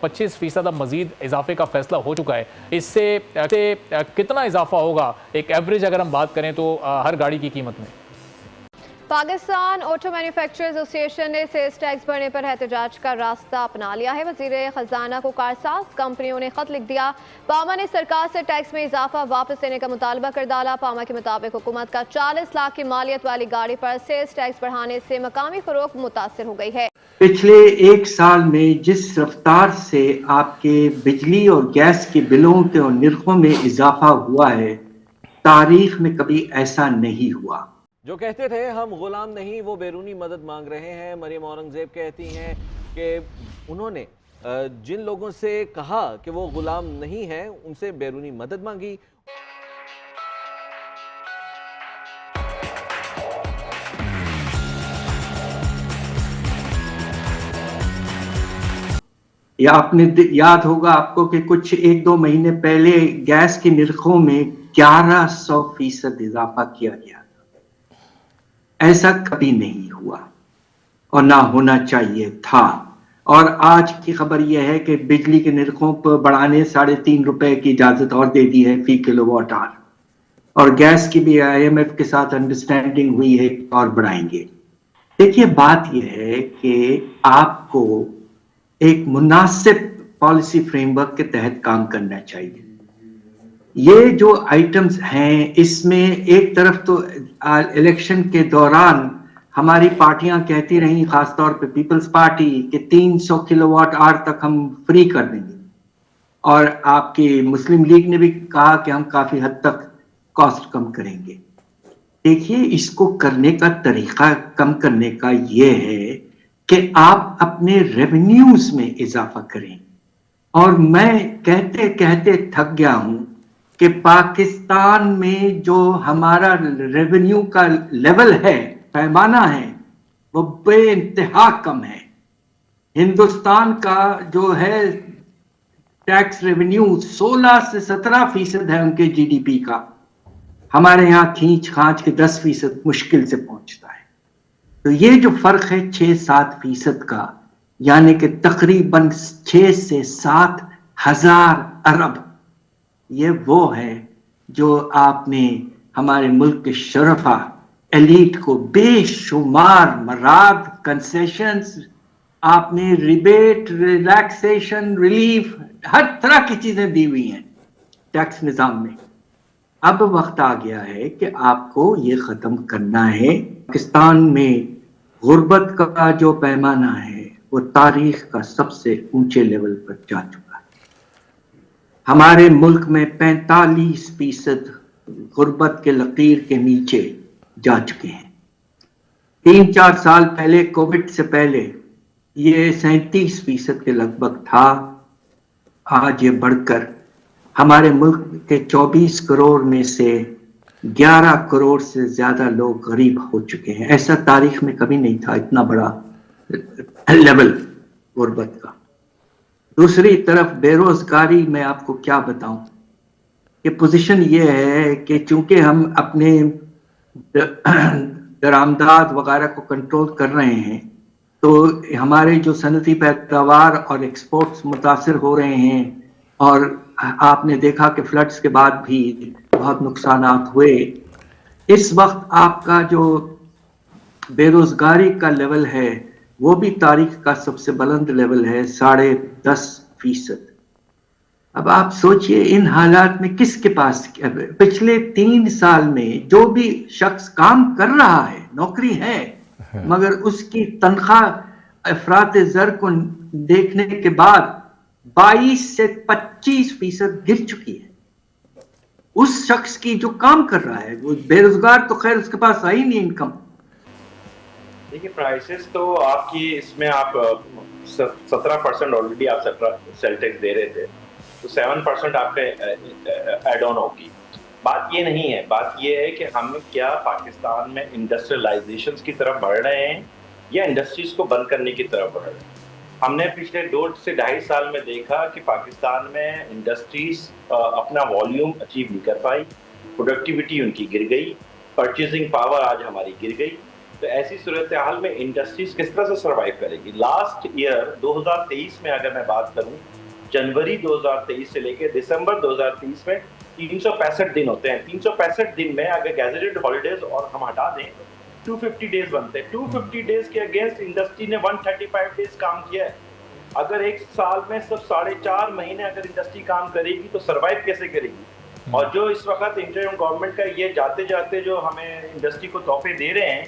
25% अब मजीद इजाफे का फैसला हो चुका है। इससे कितना इजाफा होगा एक एवरेज अगर हम बात करें तो हर गाड़ी की कीमत में? पाकिस्तान ऑटो मैन्युफैक्चरर्स एसोसिएशन ने सेल्स टैक्स बढ़ने पर एहतजाज का रास्ता अपना लिया है। वजीर खजाना को कारसाज कंपनियों ने खत लिख दिया। पामा ने सरकार से टैक्स में इजाफा वापस लेने का मुतालबा कर डाला। पामा के मुताबिक हुकूमत का 40 लाख की मालियत वाली गाड़ी पर सेल्स टैक्स बढ़ाने से मकामी फरोख्त मुतासर हो गई है। पिछले एक साल में जिस रफ्तार से आपके बिजली और गैस के बिलों के निर्खों में इजाफा हुआ है, तारीख में कभी ऐसा नहीं हुआ। जो कहते थे हम गुलाम नहीं, वो बैरूनी मदद मांग रहे हैं। मरियम औरंगजेब कहती हैं कि उन्होंने जिन लोगों से कहा कि वो गुलाम नहीं है, उनसे बैरूनी मदद मांगी। या आपने याद होगा आपको कि कुछ 1-2 महीने पहले गैस के निर्खों में 1100% इजाफा किया गया। ऐसा कभी नहीं हुआ और ना होना चाहिए था। और आज की खबर यह है कि बिजली के निर्खों पर बढ़ाने 3.5 रुपए की इजाजत और दे दी है फी किलोवाट आवर, और गैस की भी IMF के साथ अंडरस्टैंडिंग हुई है और बढ़ाएंगे। देखिए, बात यह है कि आपको एक मुनासिब पॉलिसी फ्रेमवर्क के तहत काम करना चाहिए। ये जो आइटम्स हैं, इसमें एक तरफ तो इलेक्शन के दौरान हमारी पार्टियां कहती रही, खासतौर पे पीपल्स पार्टी, कि 300 किलोवाट आवर तक हम फ्री कर देंगे, और आपकी मुस्लिम लीग ने भी कहा कि हम काफी हद तक कॉस्ट कम करेंगे। देखिए, इसको करने का तरीका, कम करने का ये है कि आप अपने रेवेन्यूज में इजाफा करें। और मैं कहते कहते थक गया हूं कि पाकिस्तान में जो हमारा रेवेन्यू का लेवल है, पैमाना है, वो बेइंतहा कम है। हिंदुस्तान का जो है टैक्स रेवेन्यू 16 से 17% है उनके GDP का। हमारे यहाँ खींच खांच के 10% मुश्किल से पहुंचता है। तो ये जो फर्क है 6-7% का, यानी कि तकरीबन 6 से 7 हजार अरब, ये वो है जो आपने हमारे मुल्क के शरफा एलीट को बेशुमार मराद, कंसेशंस, आपने रिबेट, रिलैक्सेशन, रिलीफ, हर तरह की चीजें दी हुई हैं टैक्स निजाम में। अब वक्त आ गया है कि आपको ये खत्म करना है। पाकिस्तान में गुर्बत का जो पैमाना है वो तारीख का सबसे ऊंचे लेवल पर जा चुका है। हमारे मुल्क में 45% गुर्बत के लकीर के नीचे जा चुके हैं। 3-4 साल पहले, कोविड से पहले, ये 37% के लगभग था। आज ये बढ़कर हमारे मुल्क के 24 करोड़ में से 11 करोड़ से ज्यादा लोग गरीब हो चुके हैं। ऐसा तारीख में कभी नहीं था, इतना बड़ा लेवल गुर्बत का। दूसरी तरफ बेरोजगारी, में आपको क्या बताऊं कि पोजीशन ये है कि चूंकि हम अपने दरामदाद वगैरह को कंट्रोल कर रहे हैं, तो हमारे जो सनती पैदावार और एक्सपोर्ट्स मुतासिर हो रहे हैं। और आपने देखा कि फ्लड्स के बाद भी बहुत नुकसानात हुए। इस वक्त आपका जो बेरोजगारी का लेवल है वो भी तारीख का सबसे बुलंद लेवल है, 10.5%। अब आप सोचिए, इन हालात में किसके पास, पिछले 3 साल में जो भी शख्स काम कर रहा है, नौकरी है, मगर उसकी तनख्वाह अफरात ज़र को देखने के बाद 22 से 25% गिर चुकी है। उस शख्स की जो काम कर रहा है, वो बेरोजगार तो खैर उसके पास आई नहीं इनकम। देखिए, प्राइसेस तो आपकी इसमें आप 17% ऑलरेडी आप सेल टैक्स दे रहे थे, तो 7% आपके एड ऑन होगी। बात ये नहीं है, बात ये है कि हम क्या पाकिस्तान में इंडस्ट्रियलाइजेशन की तरफ बढ़ रहे हैं या इंडस्ट्रीज को बंद करने की तरफ बढ़ रहे हैं। हमने पिछले 2 से 2.5 साल में देखा कि पाकिस्तान में इंडस्ट्रीज अपना वॉल्यूम अचीव नहीं कर पाई, प्रोडक्टिविटी उनकी गिर गई, परचेजिंग पावर आज हमारी गिर गई। तो ऐसी सूरत हाल में इंडस्ट्रीज किस तरह से सर्वाइव करेगी? लास्ट ईयर 2023 में अगर मैं बात करूं, जनवरी 2023 से लेकर दिसंबर 2023 में 365 दिन होते हैं। 365 दिन में अगर गैजेटेड हॉलीडेज और हम हटा दें 250 डेज बनते हैं। 250 डेज के अगेंस्ट इंडस्ट्री ने 135 डेज काम किया है। अगर एक साल में सिर्फ 4.5 महीने अगर इंडस्ट्री काम करेगी तो सर्वाइव कैसे करेगी? और जो इस वक्त इंटरिम गवर्नमेंट का ये जाते जाते जो हमें इंडस्ट्री को तोहफे दे रहे हैं,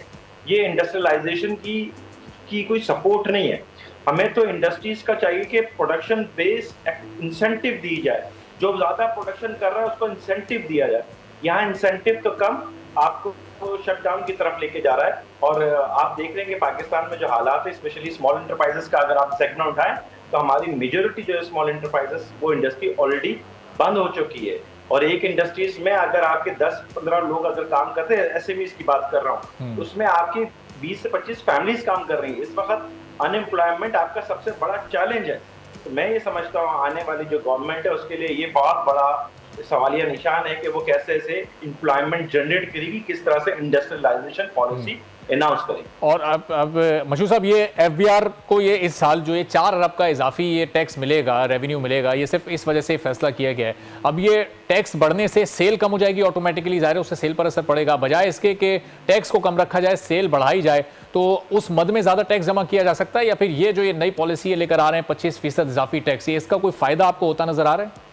ये इंडस्ट्रियलाइजेशन की कोई सपोर्ट नहीं है। हमें तो इंडस्ट्रीज का चाहिए कि प्रोडक्शन बेस्ड इंसेंटिव दी जाए। जो ज्यादा प्रोडक्शन कर रहा है उसको इंसेंटिव दिया जाए। यहाँ इंसेंटिव तो कम, आपको शटडाउन की तरफ लेके जा रहा है। और आप देख रहे हैं कि पाकिस्तान में जो हालात है, स्पेशली स्मॉल एंटरप्राइजेस का अगर आप सेगमेंट उठाएं तो हमारी मेजोरिटी जो है स्मॉल एंटरप्राइजेस, वो इंडस्ट्री ऑलरेडी बंद हो चुकी है। और एक इंडस्ट्रीज में अगर आपके 10-15 लोग अगर काम करते हैं, एसएमईज की बात कर रहा हूँ, उसमें आपकी 20 से 25 फैमिलीज काम कर रही है। इस वक्त अनएम्प्लॉयमेंट आपका सबसे बड़ा चैलेंज है। तो मैं ये समझता हूँ आने वाली जो गवर्नमेंट है उसके लिए ये बहुत बड़ा सवालिया निशान है कि वो कैसे ऐसे एम्प्लॉयमेंट जनरेट करेगी, किस तरह से इंडस्ट्रियलाइजेशन पॉलिसी अनाउंस करेगी। और अब मशहूर साहब, ये एफबीआर को ये इस साल जो ये 4 अरब का इजाफी ये टैक्स मिलेगा, रेवेन्यू मिलेगा, ये सिर्फ इस वजह से फैसला किया गया है। अब ये टैक्स बढ़ने से सेल कम हो जाएगी ऑटोमेटिकली, ज़ाहिर है उससे सेल पर असर पड़ेगा। बजाय इसके कि टैक्स को कम रखा जाए, सेल बढ़ाई जाए, तो उस मद में ज़्यादा टैक्स जमा किया जा सकता है? या फिर ये जो ये नई पॉलिसी लेकर आ रहे हैं 25% इजाफी टैक्स, ये इसका कोई फ़ायदा आपको होता नज़र आ रहा है?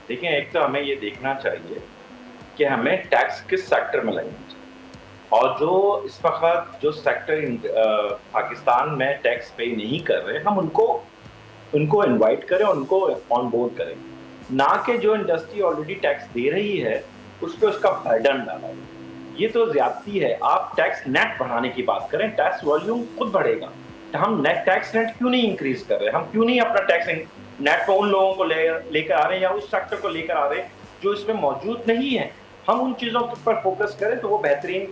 देखिए, एक तो हमें ये देखना चाहिए कि हमें टैक्स किस सेक्टर में लगना चाहिए। और जो इस वक्त जो सेक्टर पाकिस्तान में टैक्स पे नहीं कर रहे, हम उनको इनवाइट करें और उनको ऑन बोर्ड करें, ना कि जो इंडस्ट्री ऑलरेडी टैक्स दे रही है उस पर उसका बर्डन डाला। ये तो ज्यादती है। आप टैक्स नेट बढ़ाने की बात करें, टैक्स वॉल्यूम खुद बढ़ेगा। तो हम नेट टैक्स नेट क्यों नहीं इंक्रीज कर रहे? हम क्यों नहीं अपना टैक्स नेट पे उन लोगों को लेकर आ रहे हैं या उस सेक्टर को लेकर आ रहे हैं जो इसमें मौजूद नहीं है? हम उन चीजों पर फोकस करें तो वो बेहतरीन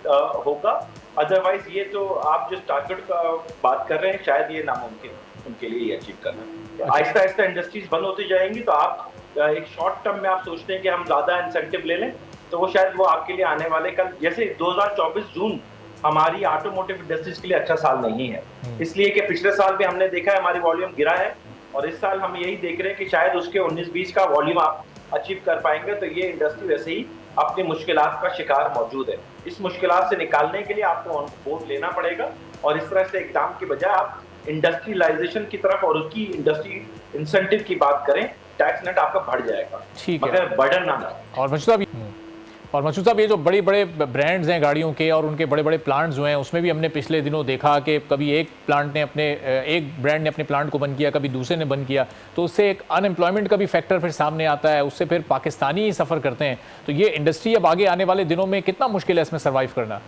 होगा। अदरवाइज ये तो आप जिस टारगेट का बात कर रहे हैं, शायद ये नामुमकिन उनके लिए ये अचीव करना। आहिस्ता आहिस्ता इंडस्ट्रीज बंद होती जाएंगी तो आप एक शॉर्ट टर्म में आप सोचते हैं कि हम ज्यादा इंसेंटिव ले लें, तो वो शायद वो आपके लिए आने वाले कल, जैसे 2024 जून हमारी ऑटोमोटिव इंडस्ट्रीज के लिए अच्छा साल नहीं है, इसलिए कि पिछले साल भी हमने देखा है हमारी वॉल्यूम गिरा है, और इस साल हम यही देख रहे हैं कि शायद उसके 19-20 का वॉल्यूम आप अचीव कर पाएंगे। तो ये इंडस्ट्री वैसे ही अपनी मुश्किलात का शिकार मौजूद है। इस मुश्किलात से निकालने के लिए आपको ऑन बोर्ड लेना पड़ेगा, और इस तरह से एग्जाम की बजाय आप इंडस्ट्रियलाइजेशन की तरफ और उसकी इंडस्ट्री इंसेंटिव की बात करें, टैक्स नेट आपका बढ़ जाएगा, मगर बर्डन ना हो। और मशहूर साहब, ये जो बड़े बड़े ब्रांड्स हैं गाड़ियों के और उनके बड़े बड़े प्लांट्स जो हैं, उसमें भी हमने पिछले दिनों देखा कि कभी एक ब्रांड ने अपने प्लांट को बंद किया, कभी दूसरे ने बंद किया, तो उससे एक अनएम्प्लॉयमेंट का भी फैक्टर फिर सामने आता है, उससे फिर पाकिस्तानी ही सफ़र करते हैं। तो ये इंडस्ट्री अब आगे आने वाले दिनों में कितना मुश्किल है इसमें सर्वाइव करना?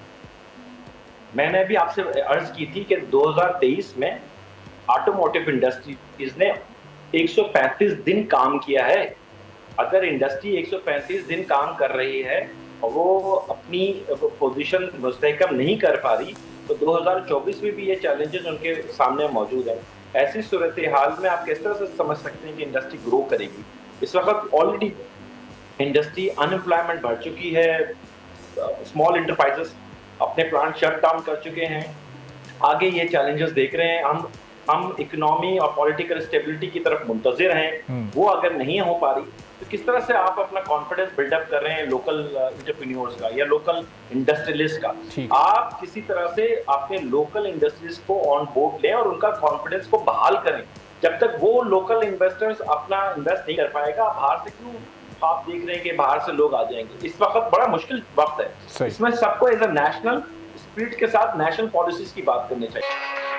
मैंने अभी आपसे अर्ज की थी कि 2023 में ऑटोमोटिव इंडस्ट्रीज ने 135 दिन काम किया है। अगर इंडस्ट्री 135 दिन काम कर रही है और वो अपनी पोजीशन मुस्तहकम नहीं कर पा रही, तो 2024 में भी ये चैलेंजेस उनके सामने मौजूद है। ऐसी सूरत हाल में आप किस तरह से समझ सकते हैं कि इंडस्ट्री ग्रो करेगी? इस वक्त ऑलरेडी इंडस्ट्री अनएम्प्लॉयमेंट बढ़ चुकी है, स्मॉल एंटरप्राइजेस अपने प्लांट शट डाउन कर चुके हैं। आगे ये चैलेंजेस देख रहे हैं, हम इकोनॉमी और पॉलिटिकल स्टेबिलिटी की तरफ मुंतजिर हैं, वो अगर नहीं हो पा रही तो किस तरह से आप अपना कॉन्फिडेंस बिल्डअप कर रहे हैं लोकल एंटरप्रेन्योर्स का या लोकल इंडस्ट्रियलिस्ट का? आप किसी तरह से अपने लोकल इंडस्ट्रीज को ऑन बोर्ड लें और उनका कॉन्फिडेंस को बहाल करें। जब तक वो लोकल इन्वेस्टर्स अपना इन्वेस्ट नहीं कर पाएगा, बाहर से क्यों आप देख रहे हैं कि बाहर से लोग आ जाएंगे? इस वक्त बड़ा मुश्किल वक्त है, इसमें सबको एज अ नेशनल स्पिरिट के साथ नेशनल पॉलिसीज की बात करनी चाहिए।